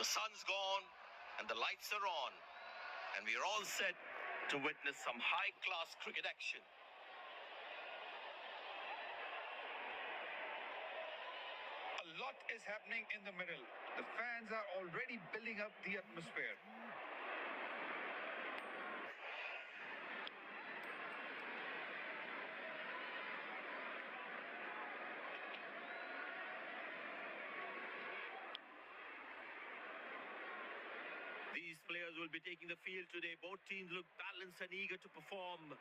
The sun's gone and the lights are on, and we are all set to witness some high-class cricket action. A lot is happening in the middle. The fans are already building up the atmosphere. These players will be taking the field today. Both teams look balanced and eager to perform.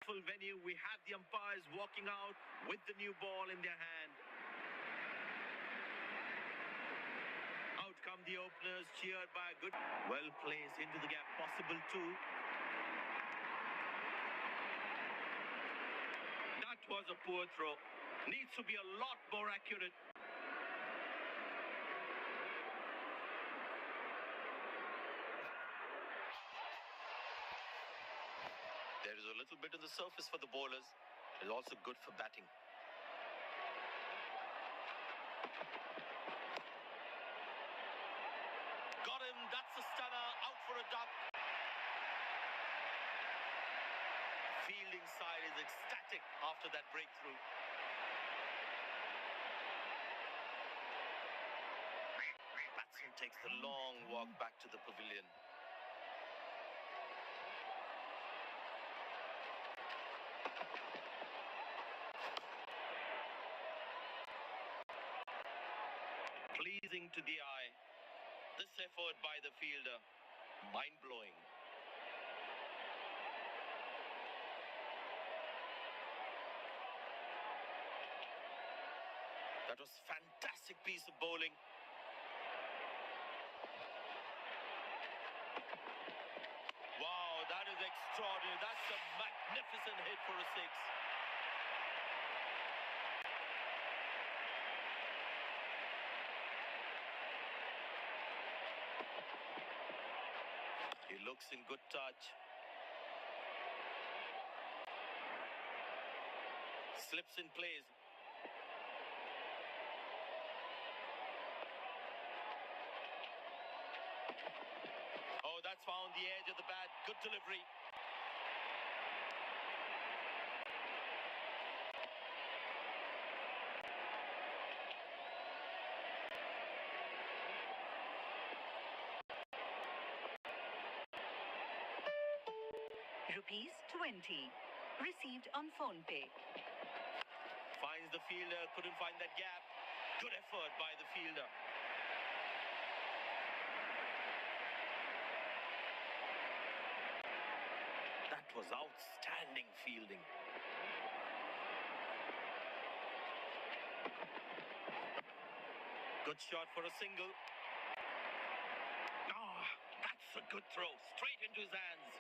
Full venue, we have the umpires walking out with the new ball in their hand. Out come the openers, cheered by a good, well placed into the gap, possible too. That was a poor throw. Needs to be a lot more accurate. There is a little bit on the surface for the bowlers. It's also good for batting. Got him. That's a stunner. Out for a duck. Fielding side is ecstatic after that breakthrough. Batsman takes the long walk back to the pavilion. Pleasing to the eye. This effort by the fielder, mind-blowing. That was a fantastic piece of bowling. Wow, that is extraordinary. That's a magnificent hit for a six. He looks in good touch. Slips in place. Oh, that's found the edge of the bat. Good delivery. ₹20 received on PhonePe. Finds the fielder, couldn't find that gap. Good effort by the fielder. That was outstanding fielding. Good shot for a single. That's a good throw. Straight into his hands.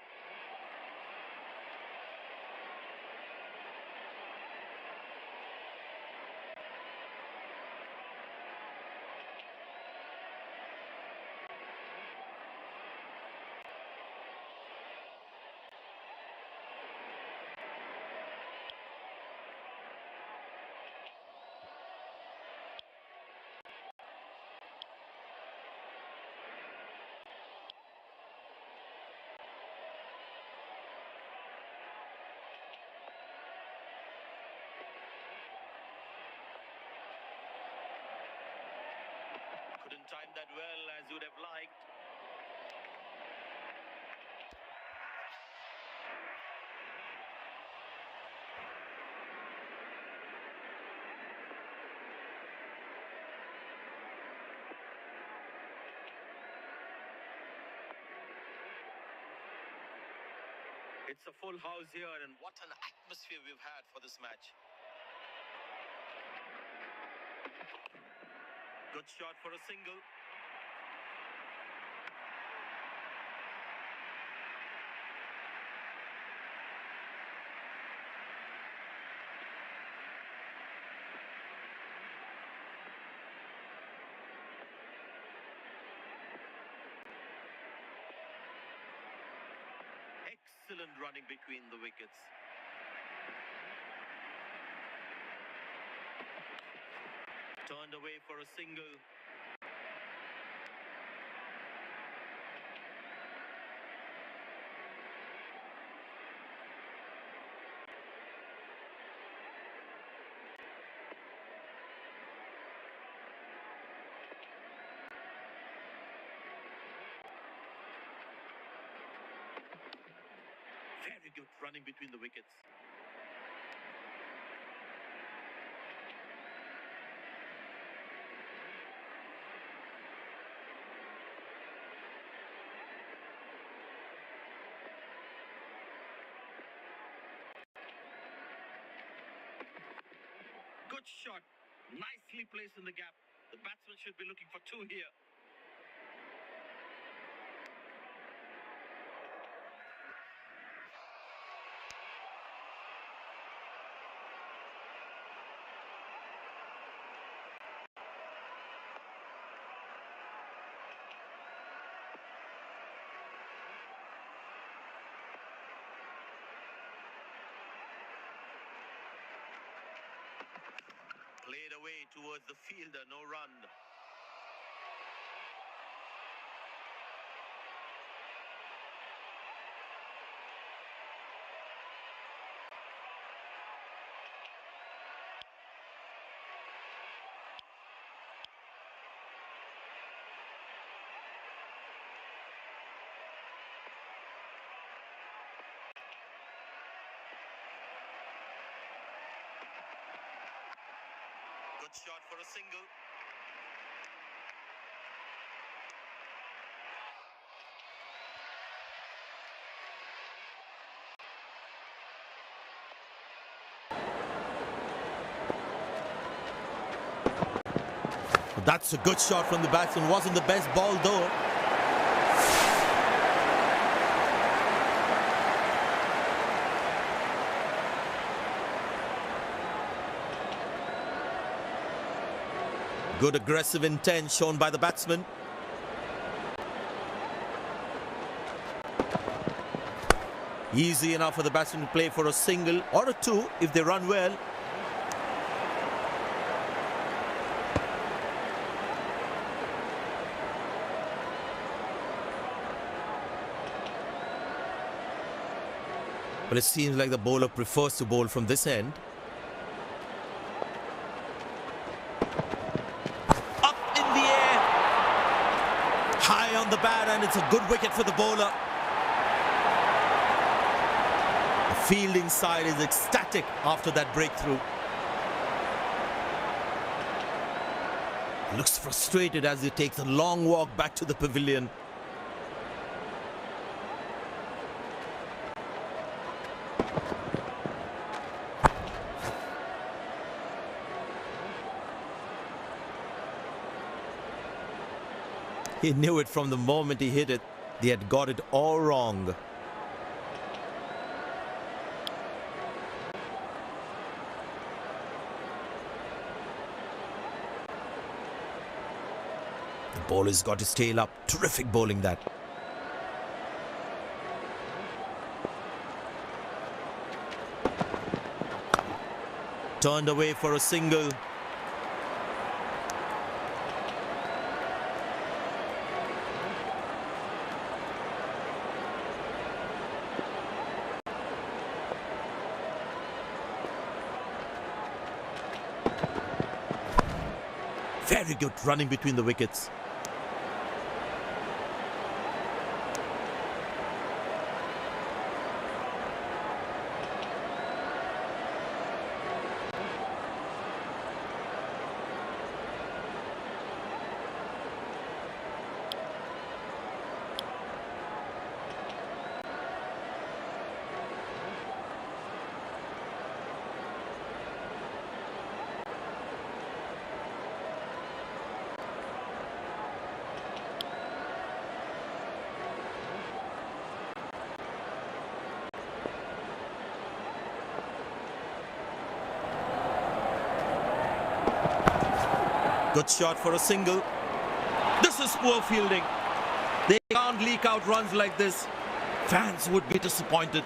Couldn't time that well as you'd have liked. It's a full house here, and what an atmosphere we've had for this match. Good shot for a single. Excellent running between the wickets. Turned away for a single. Very good running between the wickets. Good shot. Nicely placed in the gap. The batsman should be looking for two here. Played away towards the fielder, no run. Good shot for a single. That's a good shot from the batsman. Wasn't the best ball though. Good aggressive intent shown by the batsman. Easy enough for the batsman to play for a single or a two if they run well. But it seems like the bowler prefers to bowl from this end. Up in the air. High on the bat, and it's a good wicket for the bowler. The fielding side is ecstatic after that breakthrough. Looks frustrated as he takes a long walk back to the pavilion. He knew it from the moment he hit it. They had got it all wrong. The bowler's got his tail up. Terrific bowling that. Turned away for a single. Very good running between the wickets. Good shot for a single. This is poor fielding. They can't leak out runs like this. Fans would be disappointed.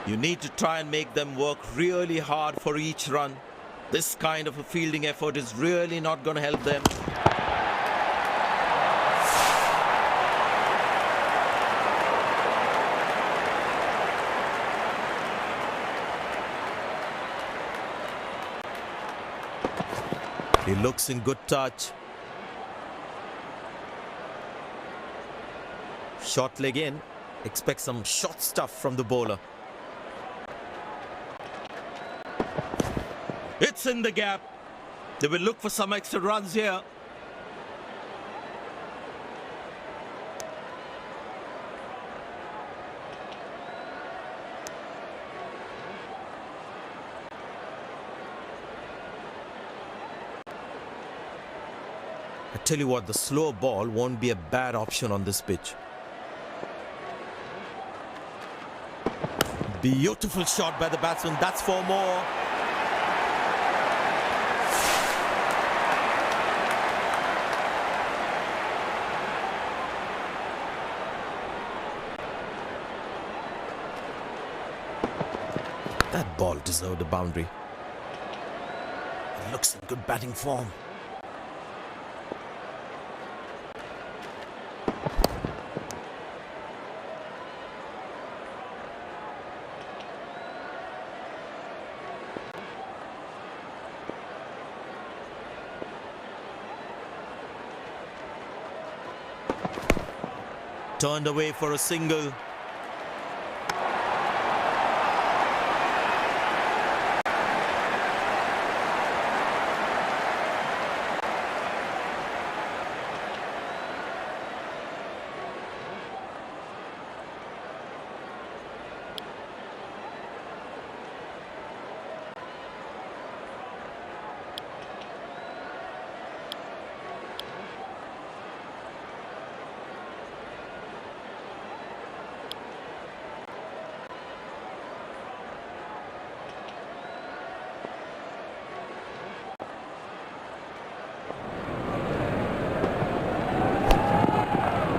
You need to try and make them work really hard for each run. This kind of a fielding effort is really not going to help them. He looks in good touch. Short leg in. Expect some short stuff from the bowler. It's in the gap. They will look for some extra runs here. I tell you what, the slow ball won't be a bad option on this pitch. Beautiful shot by the batsman. That's 4 more. That ball deserved a boundary. It looks in good batting form. Turned away for a single.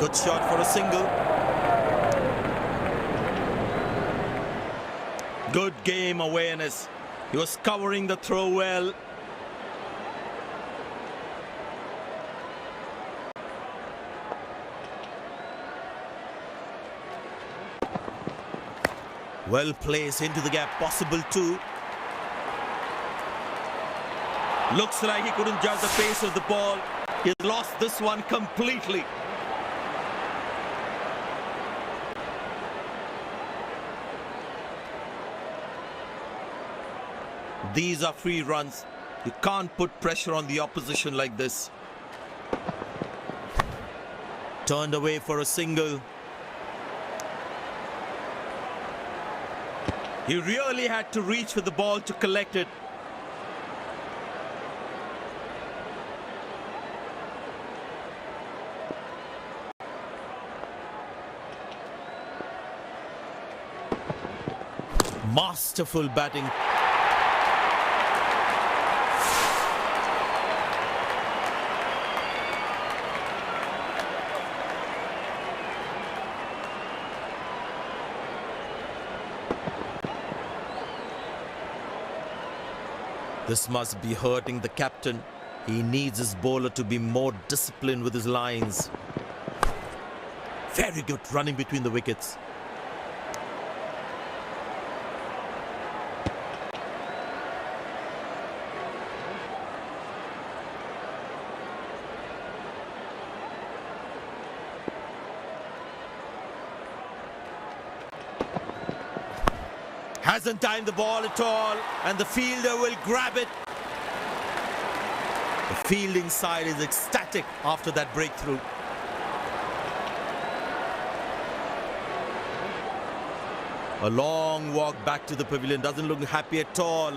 Good shot for a single. Good game awareness. He was covering the throw well. Well placed into the gap, possible too. Looks like he couldn't judge the pace of the ball. He lost this one completely. These are free runs. You can't put pressure on the opposition like this. Turned away for a single. He really had to reach for the ball to collect it. Masterful batting. This must be hurting the captain. He needs his bowler to be more disciplined with his lines. Very good running between the wickets. Hasn't timed the ball at all, and the fielder will grab it. The fielding side is ecstatic after that breakthrough. A long walk back to the pavilion, doesn't look happy at all.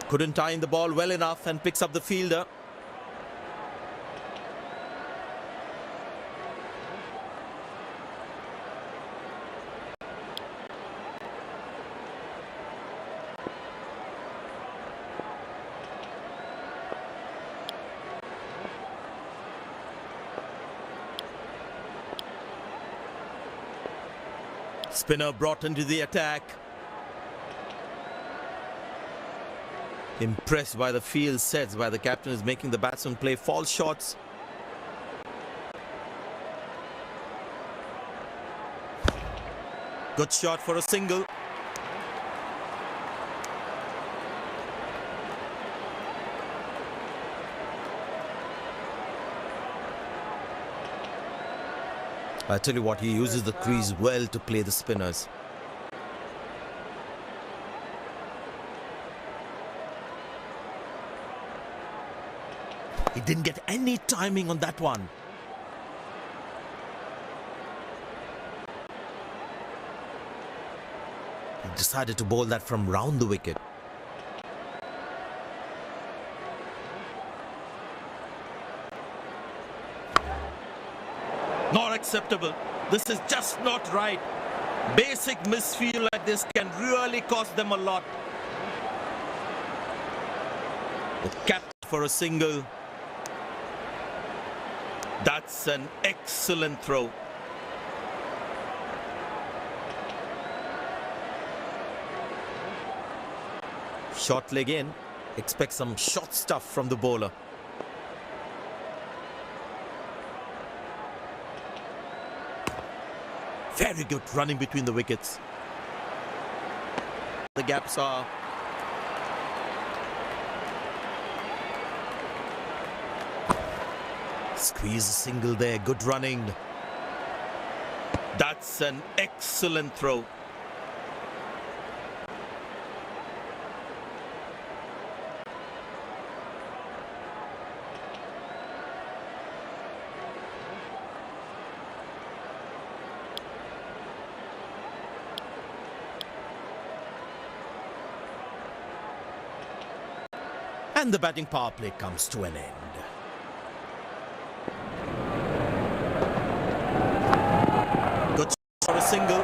Couldn't time the ball well enough and picks up the fielder. Spinner brought into the attack. Impressed by the field sets by the captain is making the batsman play false shots. Good shot for a single. I tell you what, he uses the crease well to play the spinners. He didn't get any timing on that one. He decided to bowl that from round the wicket. Not acceptable. This is just not right. Basic misfield like this can really cost them a lot. The captain for a single. That's an excellent throw. Short leg in. Expect some short stuff from the bowler. Very good running between the wickets. The gaps are squeeze a single there. Good running. That's an excellent throw. And the batting power play comes to an end. Good shot for a single.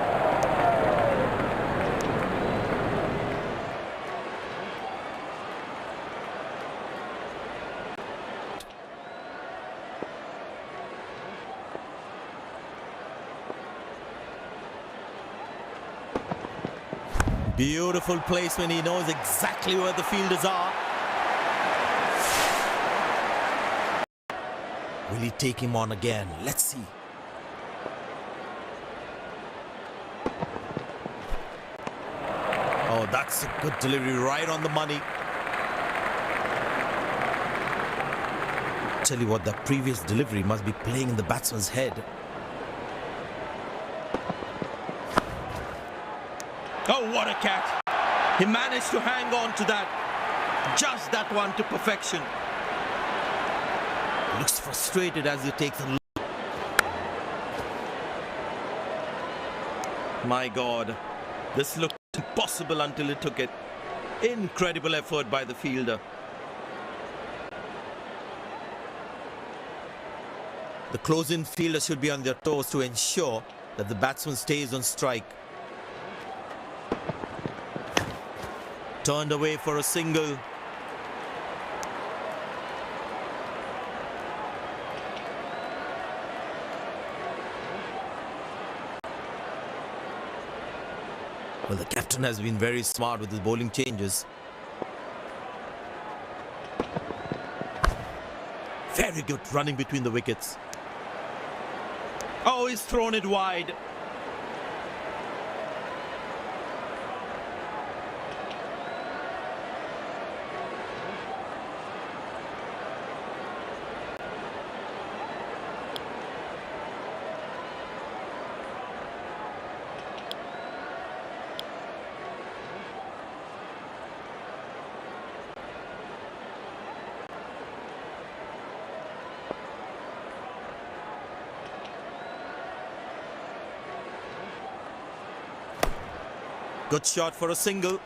Beautiful placement. He knows exactly where the fielders are. Will he take him on again? Let's see. Oh, that's a good delivery, right on the money. Tell you what, that previous delivery must be playing in the batsman's head. Oh, what a catch. He managed to hang on to that. Just that one to perfection. Looks frustrated as he takes a look. My God, this looked impossible until he took it. Incredible effort by the fielder. The close-in fielder should be on their toes to ensure that the batsman stays on strike. Turned away for a single. Well, the captain has been very smart with his bowling changes. Very good running between the wickets. Oh, he's thrown it wide. Good shot for a single.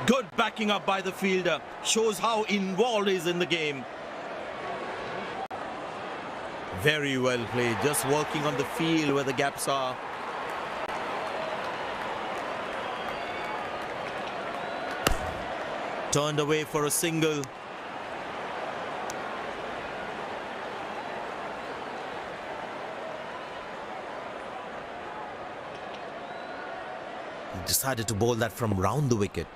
Good backing up by the fielder. Shows how involved he is in the game. Very well played. Just working on the field where the gaps are. Turned away for a single. decided to bowl that from round the wicket.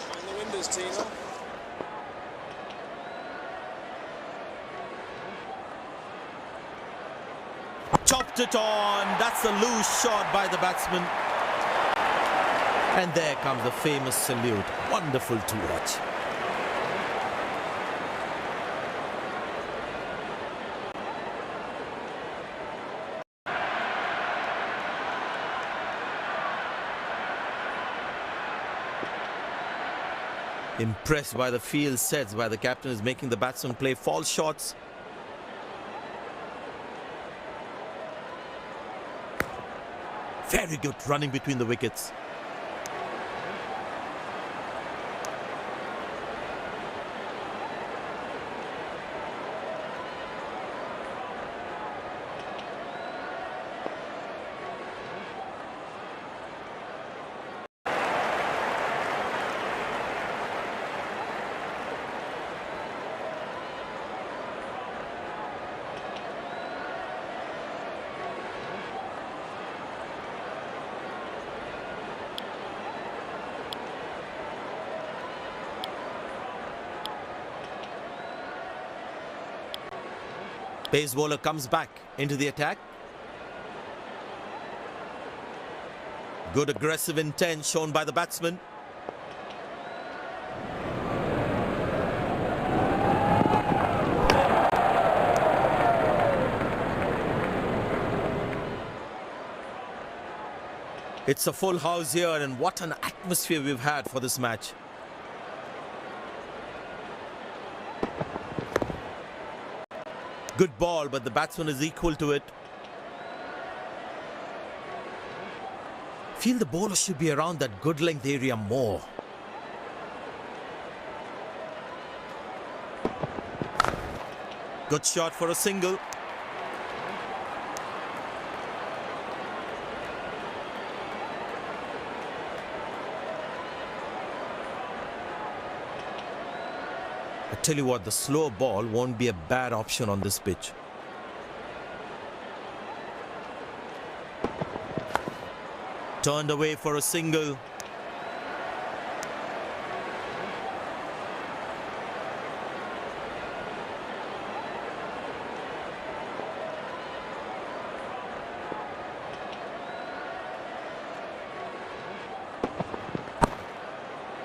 Mind the windows, Tino. Chopped it on. That's a loose shot by the batsman. And there comes the famous salute. Wonderful to watch. Impressed by the field sets by the captain is making the batsman play false shots. Very good running between the wickets. Pace bowler comes back into the attack. Good aggressive intent shown by the batsman. It's a full house here, and what an atmosphere we've had for this match. Good ball, but the batsman is equal to it. Feel the bowler should be around that good length area more. Good shot for a single. I tell you what, the slow ball won't be a bad option on this pitch. Turned away for a single.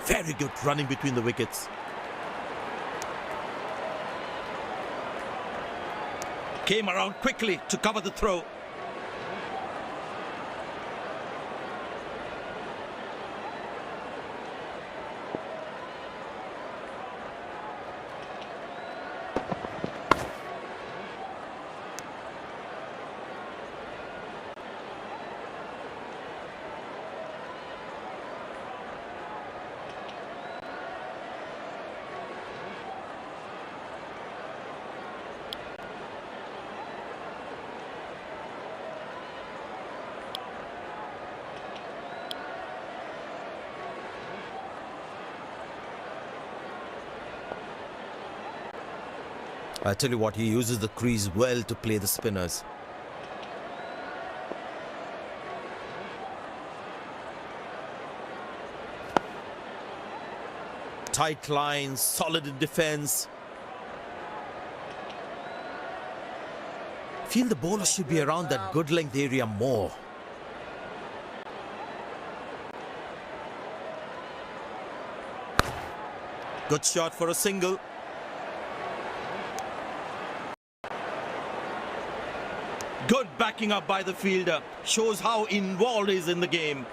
Very good running between the wickets. Came around quickly to cover the throw. I tell you what, he uses the crease well to play the spinners. Tight lines, solid in defense. Feel the bowler should be around that good length area more. Good shot for a single. Good backing up by the fielder. Shows how involved he is in the game.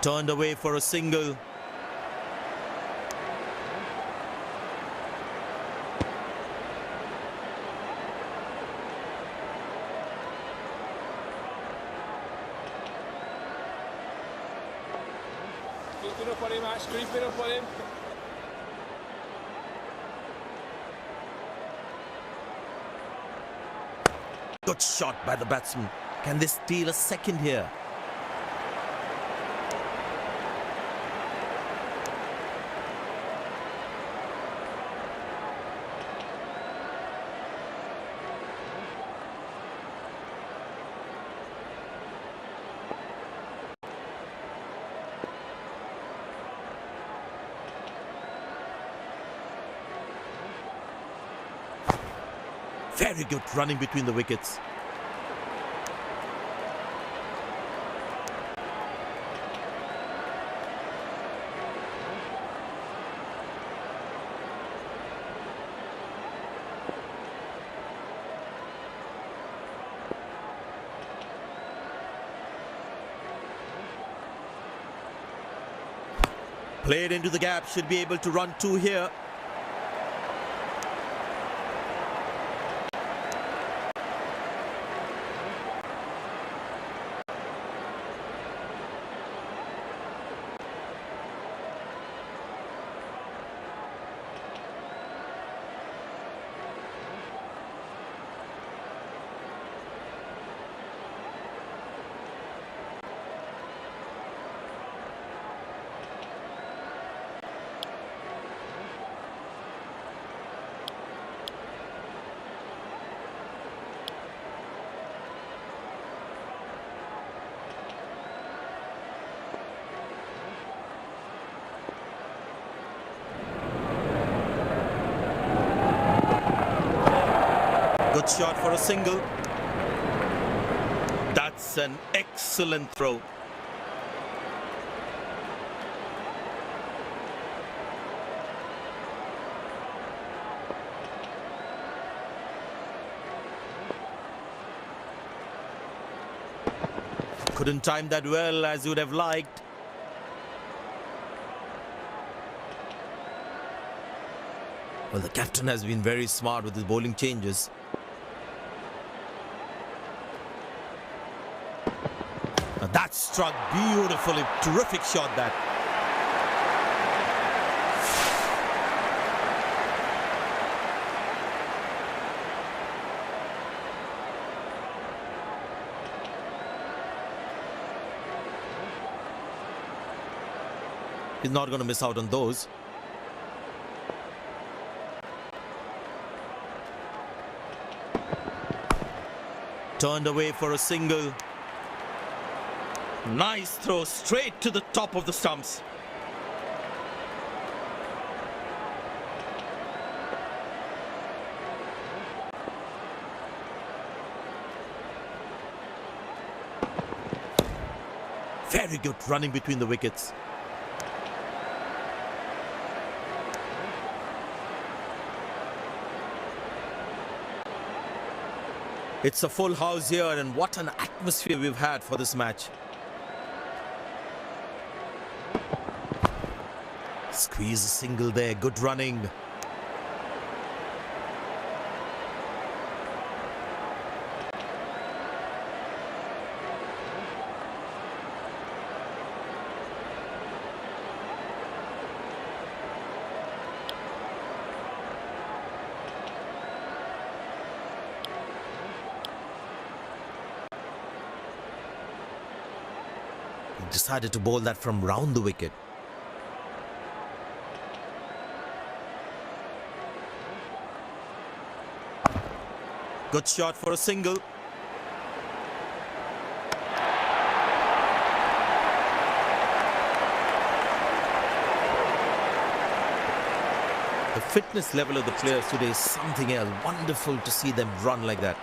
Turned away for a single. Creeping up on him, Ash, creeping up on him. Good shot by the batsman. Can they steal a second here? Very good running between the wickets. Played into the gap, should be able to run two here. Good shot for a single. That's an excellent throw. Couldn't time that well as you would have liked. Well, the captain has been very smart with his bowling changes. Now that struck beautifully. Terrific shot that. He's not going to miss out on those. Turned away for a single. Nice throw straight to the top of the stumps. Very good running between the wickets. It's a full house here, and what an atmosphere we've had for this match. Squeeze a single there, good running. He decided to bowl that from round the wicket. Good shot for a single. The fitness level of the players today is something else. Wonderful to see them run like that.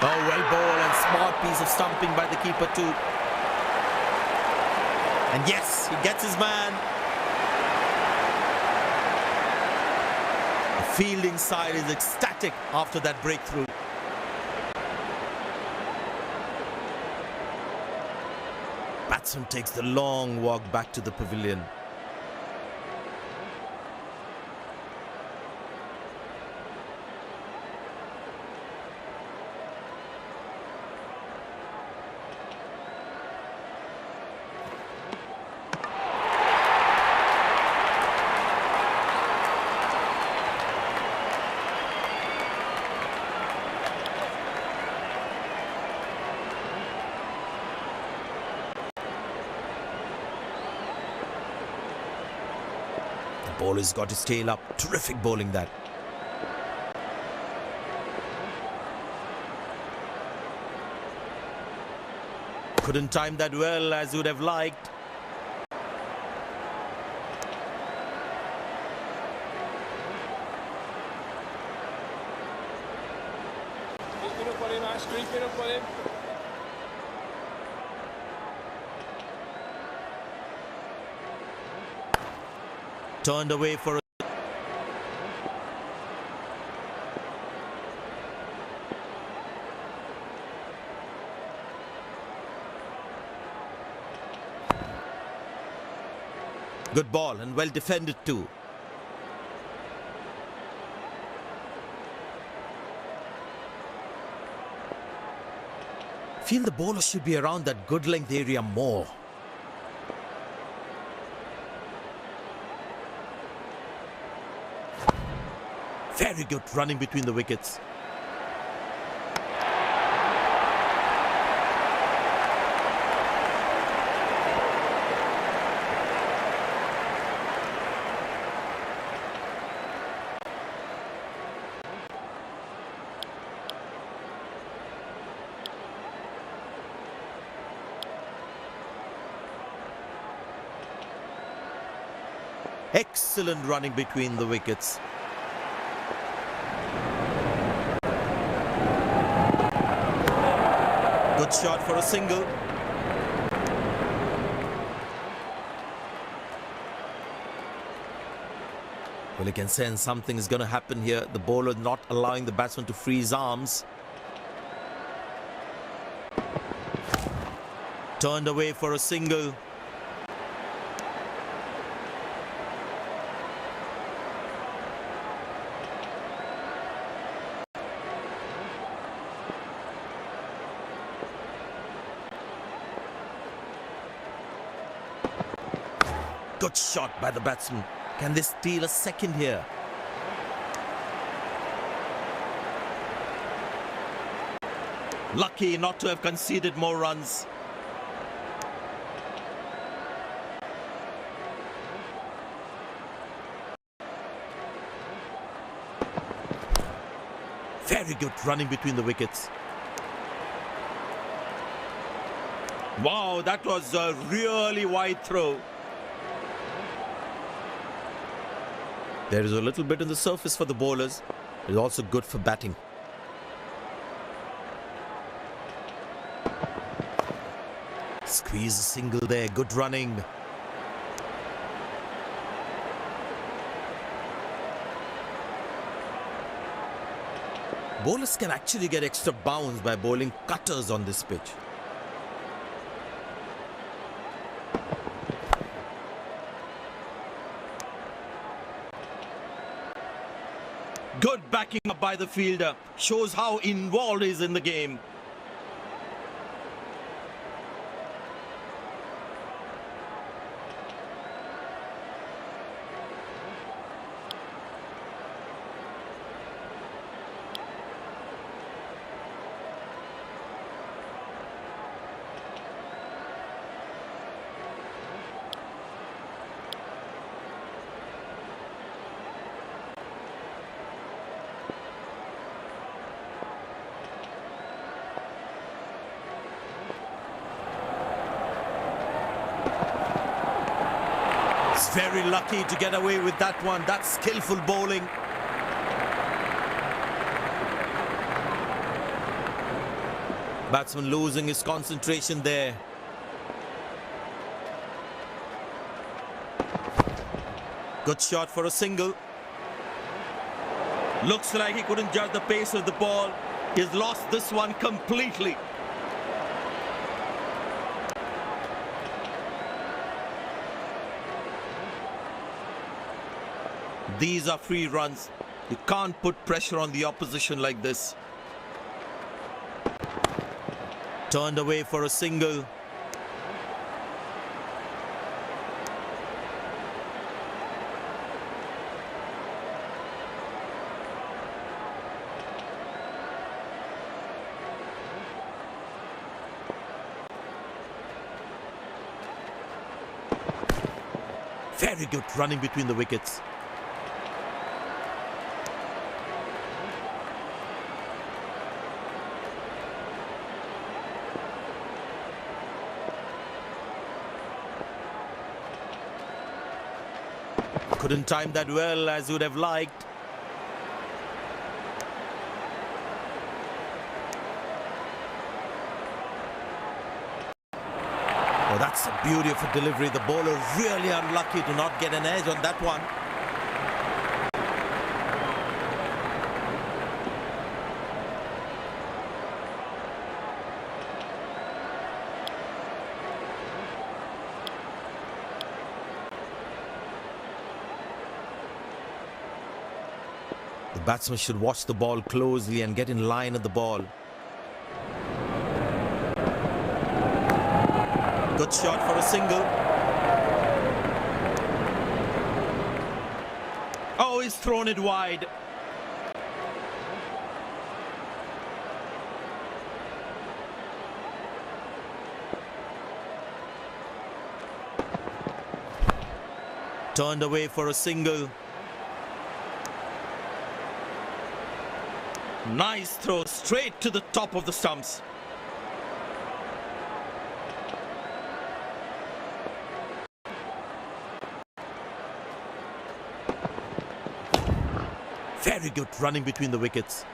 Oh, well bowled and smart piece of stumping by the keeper too. And yes, he gets his man. The fielding side is ecstatic after that breakthrough. Batsman takes the long walk back to the pavilion. Bowler's got his tail up. Terrific bowling that. Couldn't time that well as you'd have liked. Creeping up on him, Ash. Creeping up on him. Turned away for a... Good ball and well defended too. Feel the bowler should be around that good length area more. Very good running between the wickets. Excellent running between the wickets. Good shot for a single. Well, you can sense something is going to happen here. The bowler not allowing the batsman to free his arms. Turned away for a single. Good shot by the batsman. Can they steal a second here? Lucky not to have conceded more runs. Very good running between the wickets. Wow, that was a really wide throw. There is a little bit on the surface for the bowlers. It is also good for batting. Squeeze a single there. Good running. Bowlers can actually get extra bounce by bowling cutters on this pitch. Good backing up by the fielder. Shows how involved he is in the game. Very lucky to get away with that one. That's skillful bowling. Batsman losing his concentration there. Good shot for a single. Looks like he couldn't judge the pace of the ball. He's lost this one completely. These are free runs. You can't put pressure on the opposition like this. Turned away for a single. Very good running between the wickets. Couldn't time that well as you would have liked. Oh, that's the beauty of a delivery. The bowler really unlucky to not get an edge on that one. The batsman should watch the ball closely and get in line at the ball. Good shot for a single. Oh, he's thrown it wide. Turned away for a single. Nice throw straight to the top of the stumps. Very good running between the wickets.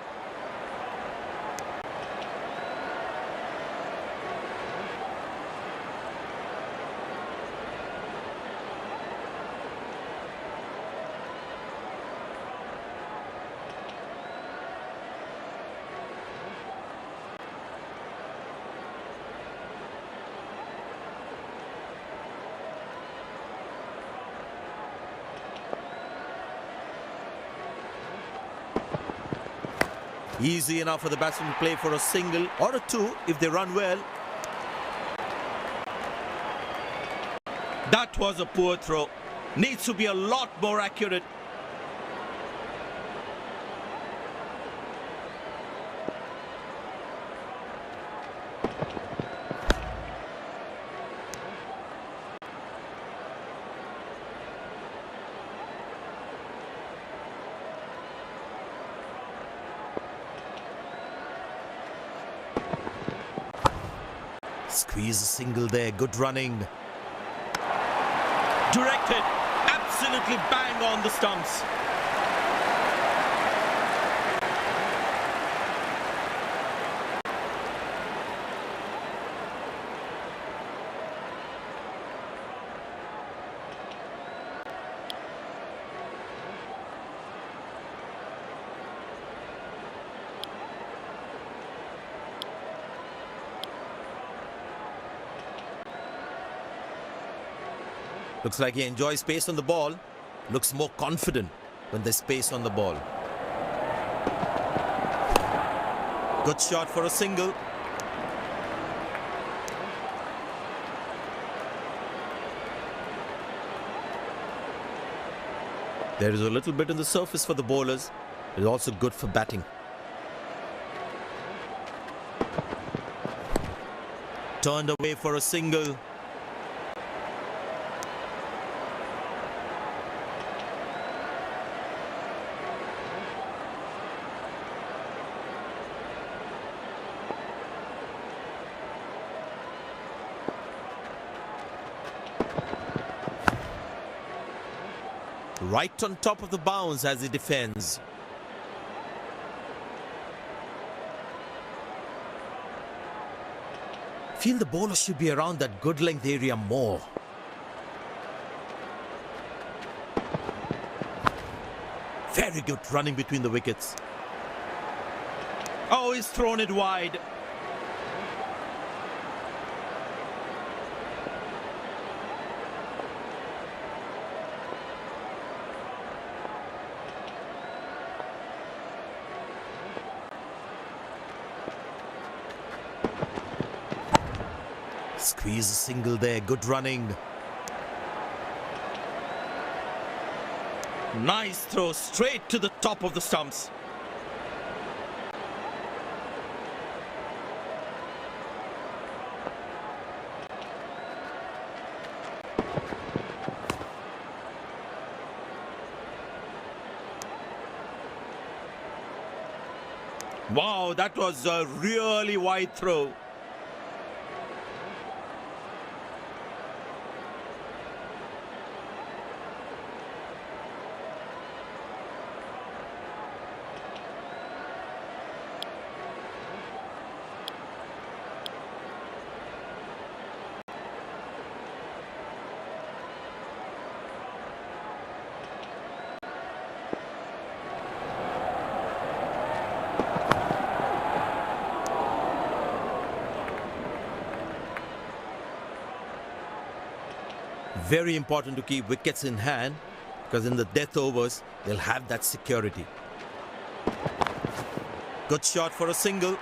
Easy enough for the batsman to play for a single or a two if they run well. That was a poor throw. Needs to be a lot more accurate. Squeeze a single there, good running. Directed, absolutely bang on the stumps. Looks like he enjoys space on the ball. Looks more confident when there's space on the ball. Good shot for a single. There is a little bit on the surface for the bowlers. It's also good for batting. Turned away for a single. Right on top of the bounce as he defends. Feel the bowler should be around that good length area more. Very good running between the wickets. Oh, he's thrown it wide. Squeeze a single there, good running. Nice throw straight to the top of the stumps. Wow, that was a really wide throw. Very important to keep wickets in hand, because in the death overs, they'll have that security. Good shot for a single.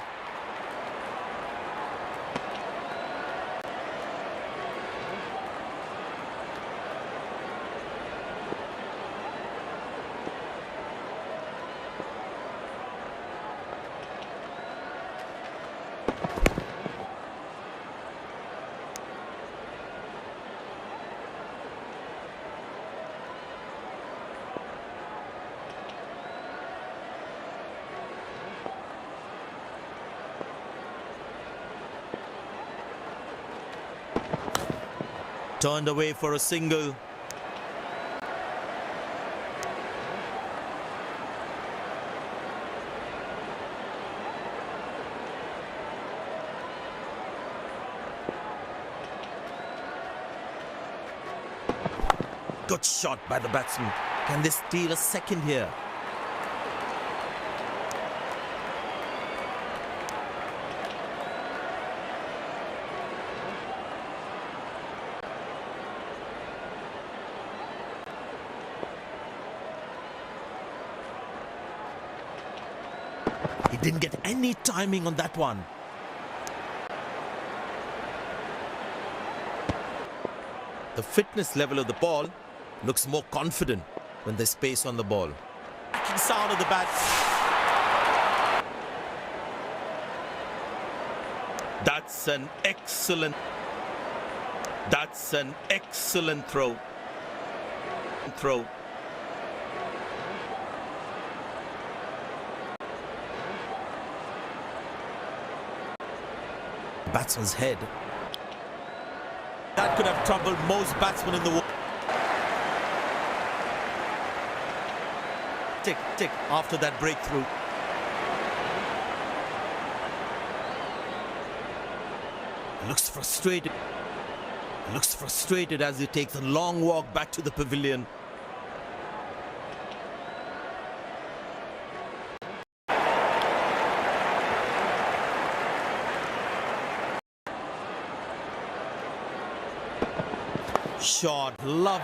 Turned away for a single. Good shot by the batsman. Can they steal a second here? He didn't get any timing on that one. The fitness level of the ball looks more confident when there's space on the ball. Sound of the bat. That's an excellent throw. Batsman's head. That could have troubled most batsmen in the world. Tick, tick after that breakthrough. Looks frustrated as he takes a long walk back to the pavilion. Shot, love.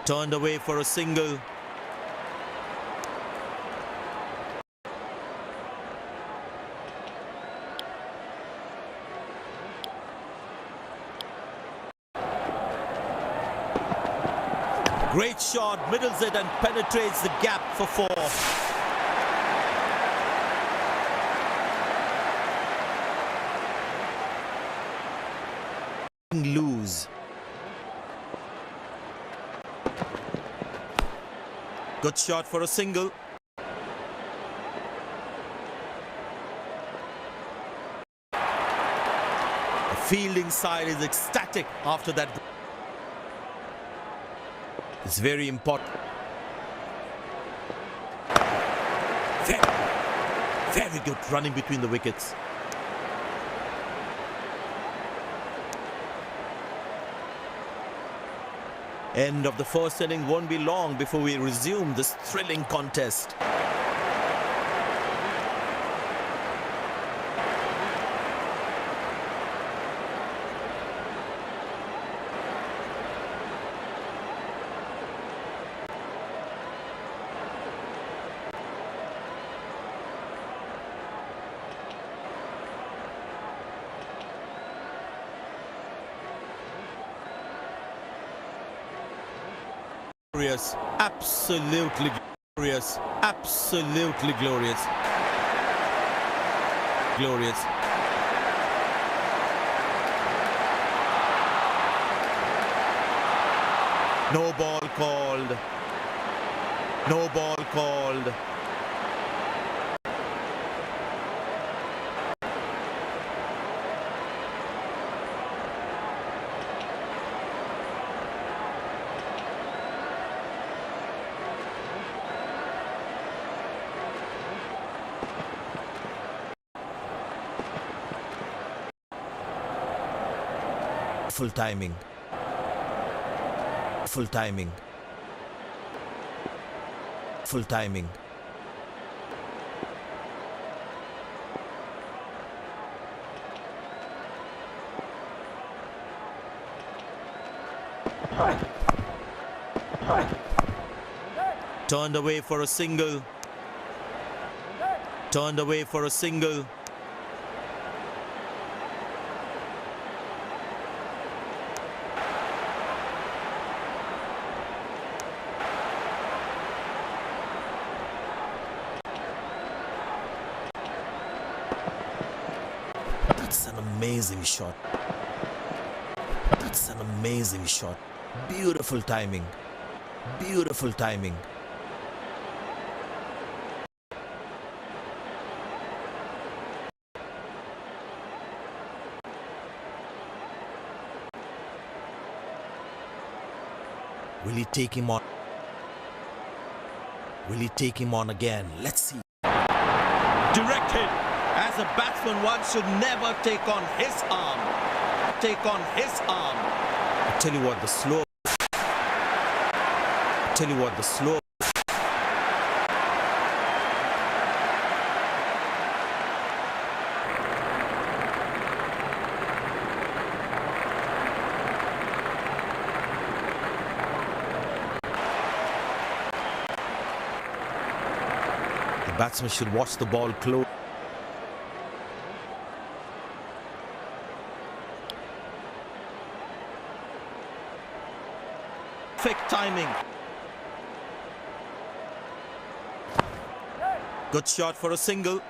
Turned away for a single. Great shot, middles it and penetrates the gap for four. Loose. Good shot for a single. The fielding side is ecstatic after that. It's very important. Very good running between the wickets. End of the first inning won't be long before we resume this thrilling contest. Glorious, absolutely glorious, absolutely glorious. Glorious. No ball called. No ball called. Full timing. Full timing. Full timing. Turned away for a single. Turned away for a single. That's an amazing shot. That's an amazing shot. Beautiful timing. Beautiful timing. Will he take him on? Will he take him on again? Let's see. Directed. As a batsman, one should never take on his arm. Take on his arm. I tell you what, the slow. I tell you what, the slow. The batsman should watch the ball close. Perfect timing. Good shot for a single.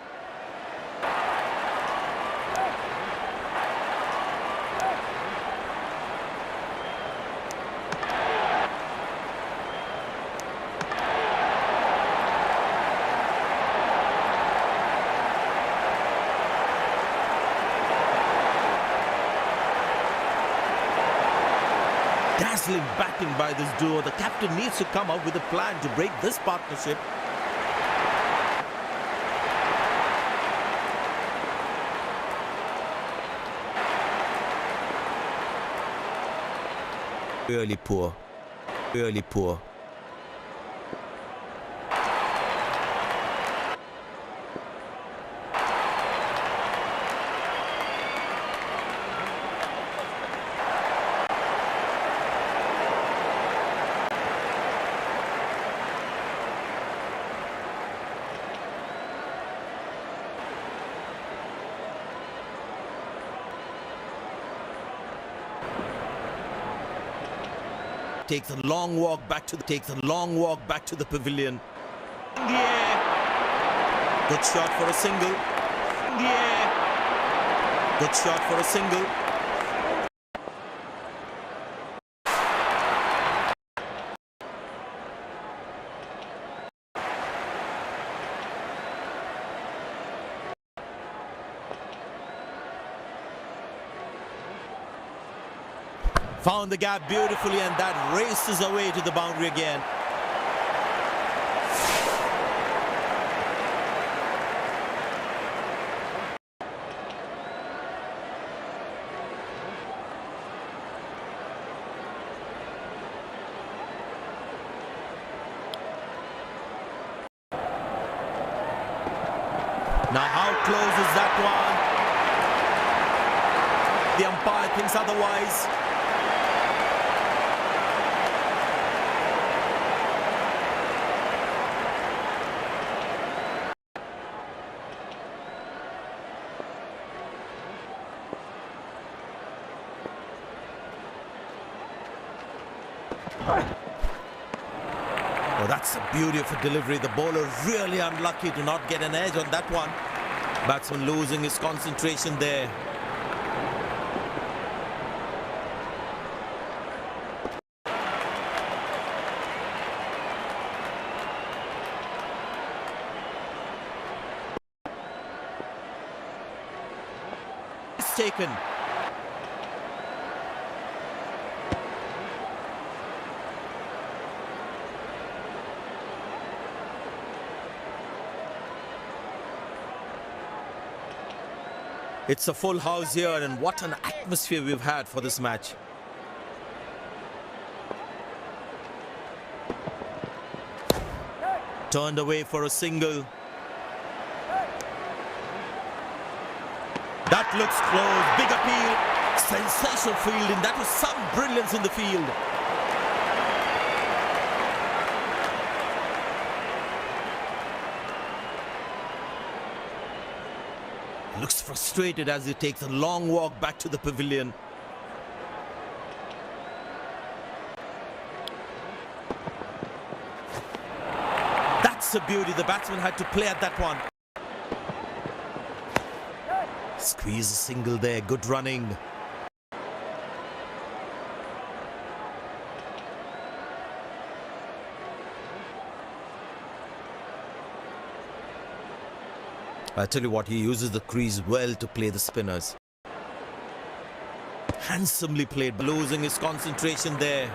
Dazzling batting by this duo. The captain needs to come up with a plan to break this partnership. Really poor. Really poor. Takes a long walk back to the pavilion. In the air. Good shot for a single. In the air. Good shot for a single. Found the gap beautifully, and that races away to the boundary again. Now how close is that one? The umpire thinks otherwise. Oh, that's a beautiful delivery. The bowler really unlucky to not get an edge on that one. Batsman losing his concentration there. It's taken. It's a full house here, and what an atmosphere we've had for this match. Turned away for a single. That looks close. Big appeal. Sensational fielding. That was some brilliance in the field. Looks frustrated as he takes a long walk back to the pavilion. That's a beauty. The batsman had to play at that one. Squeeze a single there. Good running. I tell you what, he uses the crease well to play the spinners. Handsomely played, losing his concentration there.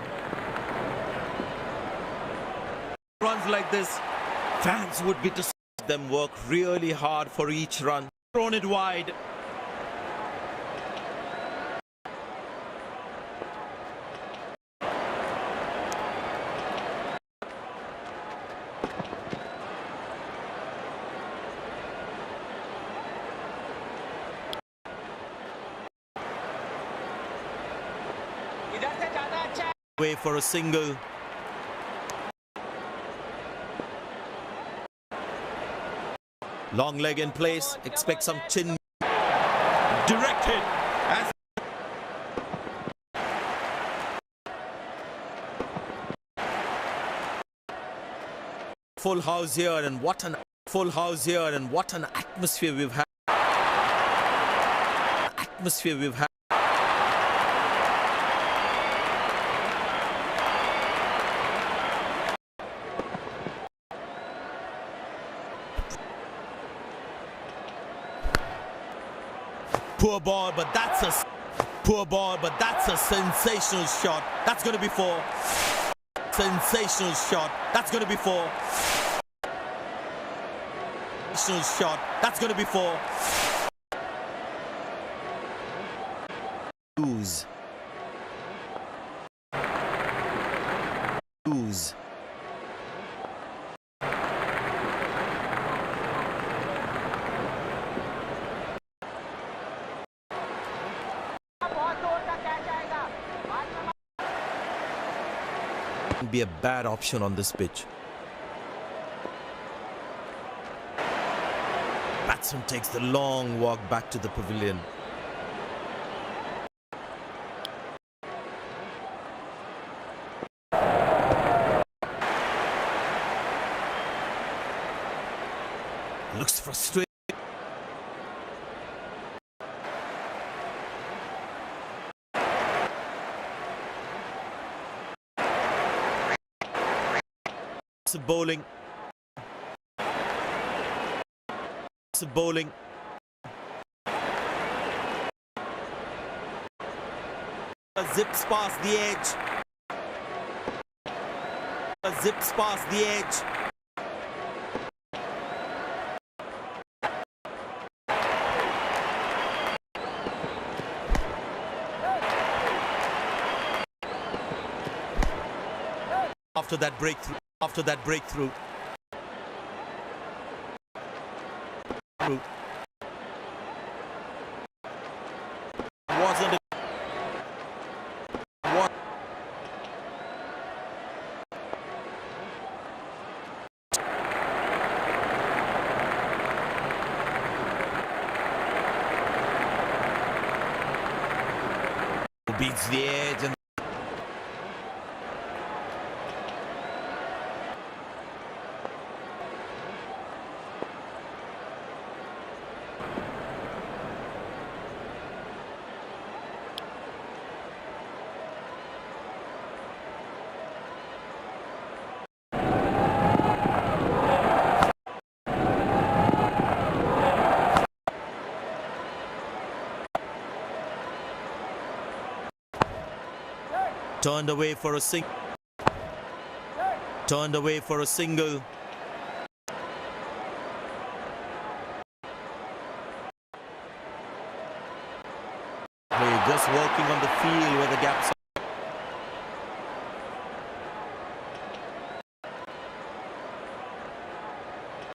Runs like this, fans would be to see them work really hard for each run. Thrown it wide. Way for a single. Long leg in place. Expect some chin. Directed. As full house here, and what an full house here, and what an atmosphere we've had. Atmosphere we've had. Poor ball, but that's a sensational shot. That's going to be four. Sensational shot. That's going to be four. Sensational shot. That's going to be four. Lose. Lose. Be a bad option on this pitch. Batsman takes the long walk back to the pavilion. Looks frustrated. Bowling. Bowling. Zips past the edge. Zips past the edge. After that breakthrough. After that breakthrough. Wasn't it? What? Beats the edge and turned away for a single. Turned away for a single. Just working on the field where the gaps